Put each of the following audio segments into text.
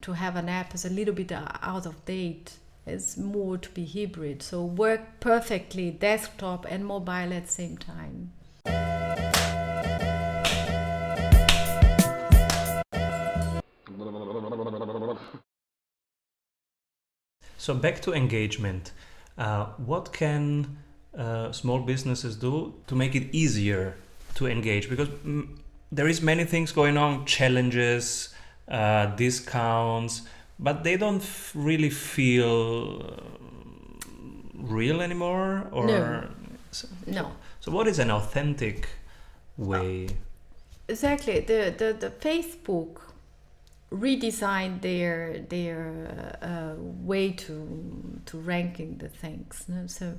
to have an app is a little bit out of date. It's more to be hybrid, so work perfectly desktop and mobile at the same time. So back to engagement. What can small businesses do to make it easier to engage? Because there is many things going on, challenges, discounts, but they don't really feel real anymore? Or No. No. So what is an authentic way? Exactly. The Facebook redesigned their way to ranking the things. No? So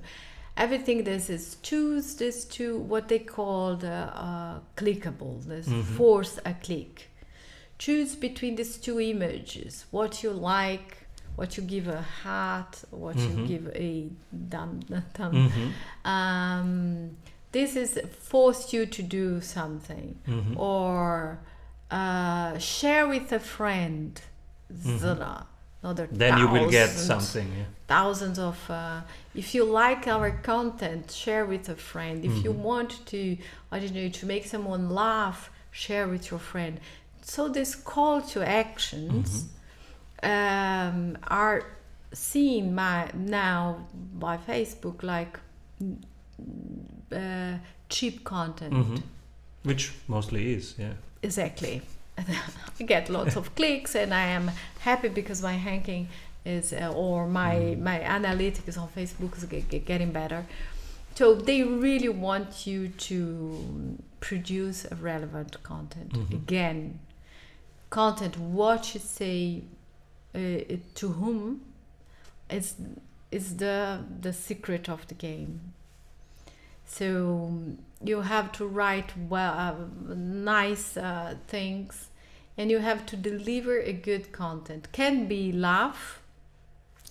everything this is choose this to what they call the clickable. This force a click. Choose between these two images what you like, what you give a heart, what you give a thumb. This is force you to do something, or share with a friend. Another then you will get something. Yeah. Thousands of. If you like our content, share with a friend. If you want to, I don't know, to make someone laugh, share with your friend. So this call to actions are seen now by Facebook like cheap content. Which mostly is, yeah. Exactly. I get lots of clicks and I am happy because my ranking is, or my analytics on Facebook is getting better. So they really want you to produce a relevant content. Again, content, what you say to whom is the secret of the game. So you have to write nice things, and you have to deliver a good content. Can be laugh,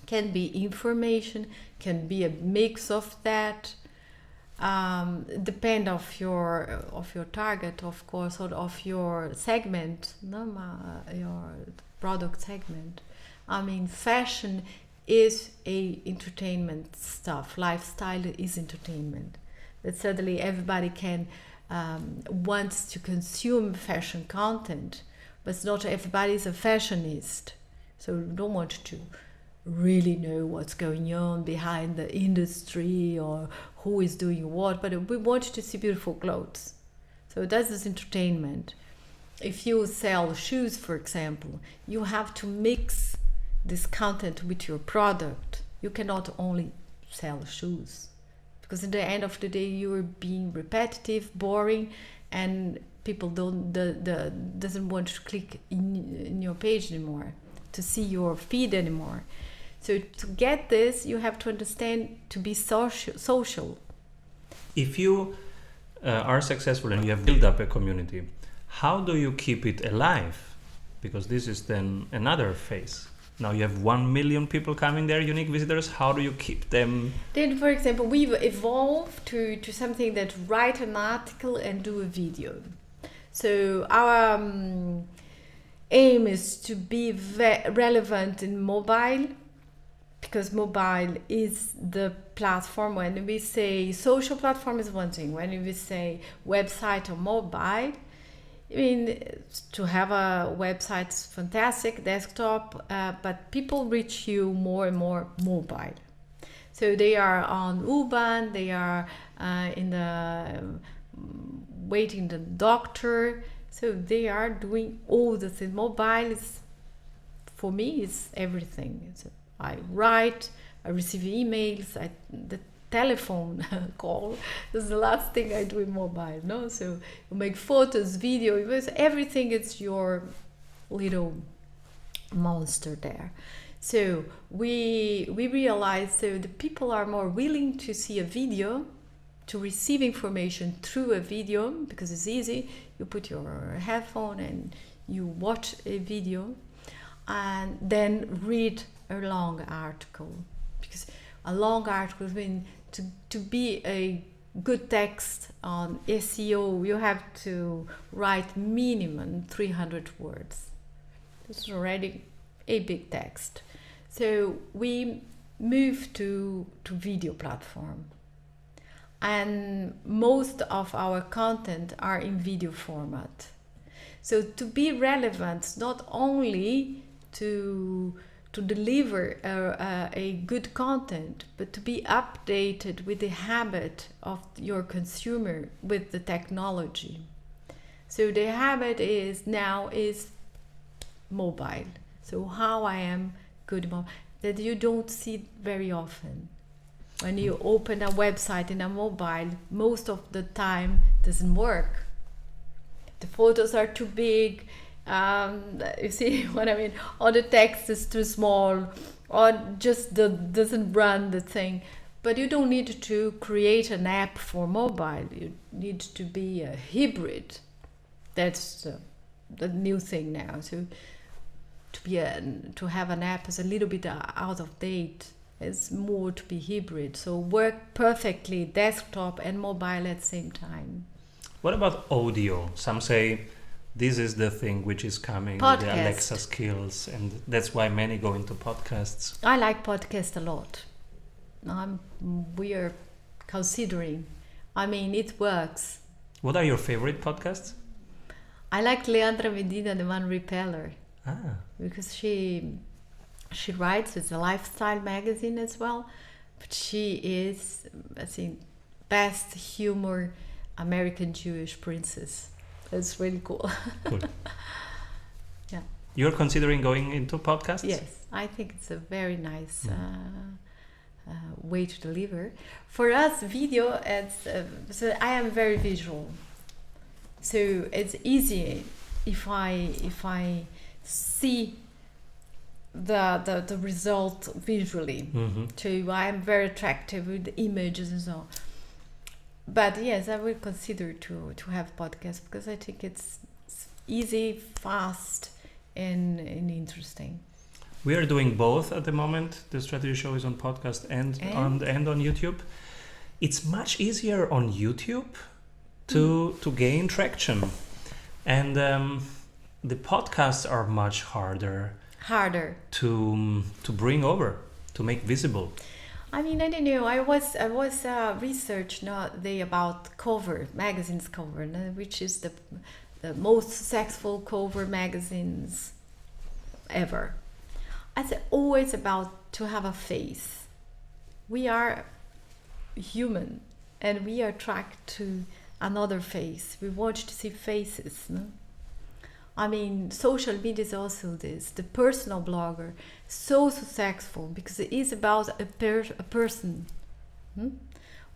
can be information, can be a mix of that. Depend of your target, of course, or of your segment, your product segment. I mean, fashion is a entertainment stuff. Lifestyle is entertainment. That suddenly everybody can wants to consume fashion content, but not everybody is a fashionist. So you don't want to really know what's going on behind the industry or who is doing what, but we want to see beautiful clothes. So that's this entertainment. If you sell shoes, for example, you have to mix this content with your product. You cannot only sell shoes, because at the end of the day you are being repetitive, boring, and people doesn't want to click in your page anymore, to see your feed anymore. So to get this, you have to understand to be social. If you are successful and you have built up a community, how do you keep it alive? Because this is then another phase. Now you have 1 million people coming there, unique visitors. How do you keep them? Then, for example, we've evolved to something that write an article and do a video. So our aim is to be relevant in mobile, because mobile is the platform. When we say social platform is one thing. When we say website or mobile, I mean, to have a website is fantastic, desktop, but people reach you more and more mobile. So they are on U-Bahn, they are in the waiting the doctor. So they are doing all the things. Mobile is, for me, is everything. I write, I receive emails, the telephone call is the last thing I do in mobile. No, so you make photos, video, everything. It's your little monster there. So we realize so the people are more willing to see a video, to receive information through a video, because it's easy. You put your headphone and you watch a video, and then read a long article, because a long article, I mean, to be a good text on SEO, you have to write minimum 300 words. It's already a big text. So we moved to video platform, and most of our content are in video format. So to be relevant, not only to deliver a good content, but to be updated with the habit of your consumer with the technology. So the habit is now is mobile. So how I am good mobile, that you don't see very often. When you open a website in a mobile, most of the time doesn't work. The photos are too big. You see what I mean? Or the text is too small, or just doesn't run the thing. But you don't need to create an app for mobile. You need to be a hybrid. That's the new thing now. So to have an app is a little bit out of date. It's more to be hybrid. So work perfectly desktop and mobile at the same time. What about audio? Some say this is the thing which is coming with the Alexa skills, and that's why many go into podcasts. I like podcasts a lot. We are considering. I mean, it works. What are your favorite podcasts? I like Leandra Medina, the One Repeller. Because she writes, it's a lifestyle magazine as well, but she is, I think, best humor American Jewish princess. It's really cool. Cool. Yeah. You're considering going into podcasts? Yes, I think it's a very nice way to deliver. For us, video, so I am very visual. So it's easy if I see the result visually. So I am very attractive with the images and so on. But yes, I will consider to have podcasts because I think it's easy, fast, and interesting. We are doing both at the moment. The strategy show is on podcast and on YouTube. It's much easier on YouTube to gain traction, and the podcasts are much harder to bring over, to make visible. I mean, I don't know. I was research about magazines cover, which is the most successful cover magazines ever. It's always about to have a face. We are human, and we are attracted to another face. We want to see faces. No? I mean, social media is also this. The personal blogger, so successful because it is about a person.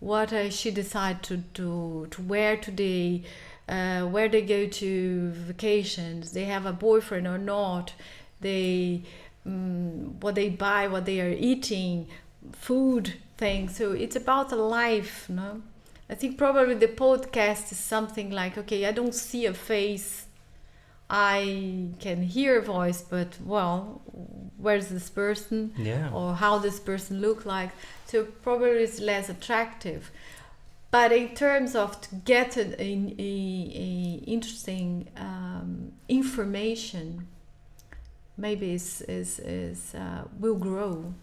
What she decide to wear today, where they go to vacations, they have a boyfriend or not, what they buy, what they are eating, food things. So it's about a life, no? I think probably the podcast is something like, okay, I don't see a face. I can hear a voice, but well, where's this person? Yeah. Or how this person look like? So probably it's less attractive. But in terms of to get a interesting information, maybe is will grow.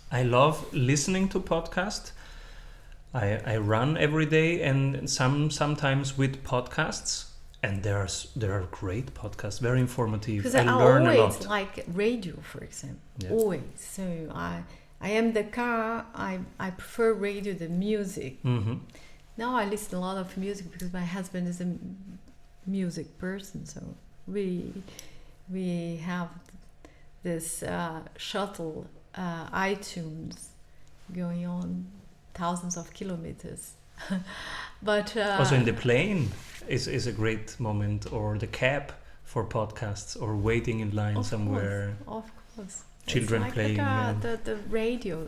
I love listening to podcasts. I run every day, and sometimes with podcasts. And there are great podcasts, very informative. Because I learn a lot. always like radio, for example. Yeah. Always. So I am the car. I prefer radio than music. Now I listen a lot of music because my husband is a music person. So we have this shuttle iTunes going on thousands of kilometers. But also in the plane is a great moment, or the cab for podcasts, or waiting in line somewhere. Of course. Children it's playing. The radio.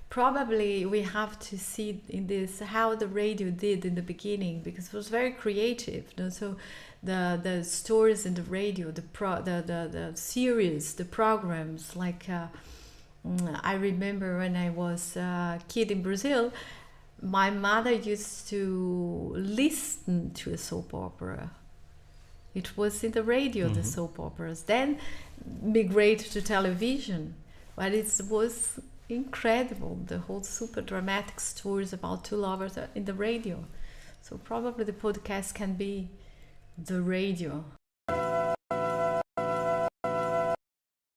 Probably we have to see in this how the radio did in the beginning, because it was very creative. You know? So the stories in the radio, the series, the programs. Like I remember when I was a kid in Brazil, my mother used to listen to a soap opera. It was in the radio, the soap operas. Then migrated to television, but it was incredible. The whole super dramatic stories about two lovers in the radio. So probably the podcast can be the radio.